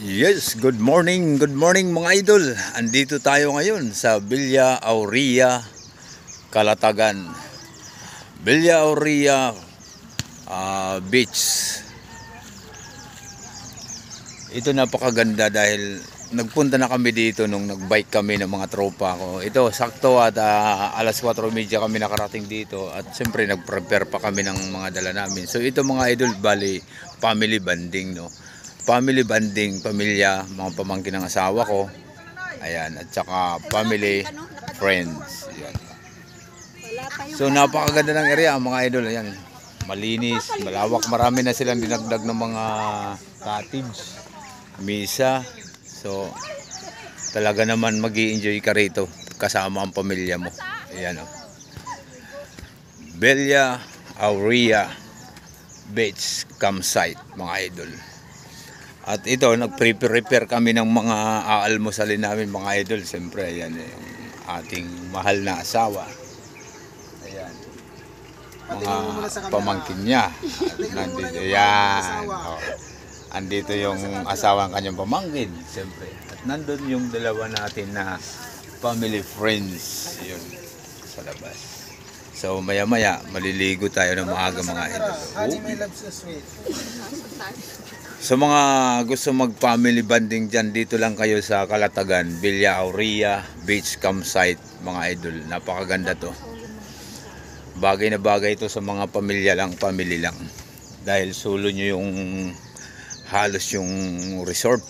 Yes, good morning mga idol. Andito tayo ngayon sa Villa Aurea, Calatagan. Villa Aurea Beach. Ito napakaganda dahil nagpunta na kami dito nung nagbike kami ng mga tropa ko. Ito sakto at alas 4:30 kami nakarating dito at siyempre nag-prepare pa kami ng mga dala namin. So ito mga idol, bali family banding, no. Family banding, pamilya, mga pamangkin ng asawa ko. Ayan, at saka family, friends. Ayan. So napakaganda ng area mga idol. Ayan, malinis, malawak, marami na silang dinagdag ng mga cottage, misa. So talaga naman mag-i-enjoy ka rito kasama ang pamilya mo. Ayan, oh. Villa Aurea Beach Campsite mga idol. At ito, nag-prepare kami ng mga aalmusalin namin mga idol. Siyempre, ayan yung ating mahal na asawa. Ayan. Mga pamangkin niya. Nandito, ayan. Oh. Andito yung asawa ng kanyang pamangkin. Siyempre. At nandun yung dalawa natin na family friends. Yun, sa labas. So maya maya maliligo tayo ng maaga mga idol. So mga gusto mag family banding dyan, dito lang kayo sa Calatagan, Villa Aurea Beach Campsite mga idol. Napakaganda to. Bagay na bagay ito sa mga pamilya lang, family lang. Dahil sulo nyo yung halos yung resort.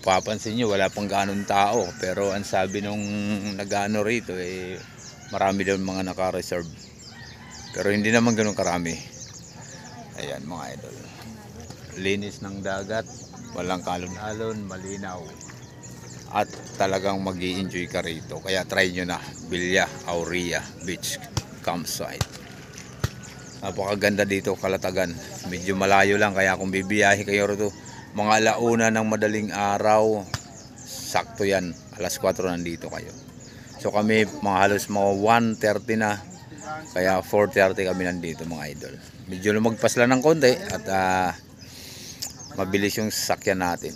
Papansin nyo wala pang ganong tao, pero ang sabi nung nag-ano rito marami daw mga naka-reserve. Pero hindi naman ganoon karami. Ayan mga idol. Linis ng dagat, walang kalon-alon, malinaw. At talagang mag-i-enjoy ka rito. Kaya try nyo na, Villa Aurea Beach Campsite. Napakaganda dito, Calatagan. Medyo malayo lang, kaya kung bibiyahe kayo rito, mga alauna ng madaling araw, sakto yan, alas 4 nandito kayo. So kami mga halos mga 1:30 na, kaya 4:30 kami nandito mga idol. Medyo lumagpas lang ng konti at mabilis yung sasakyan natin.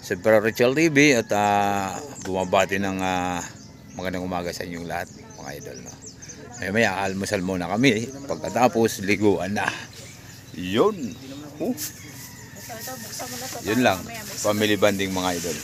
So pero Richel TV at bumabati ng magandang umaga sa inyong lahat mga idol, no? Maya almusal muna kami, pagkatapos liguan na. Yun. Yun lang, family banding mga idol.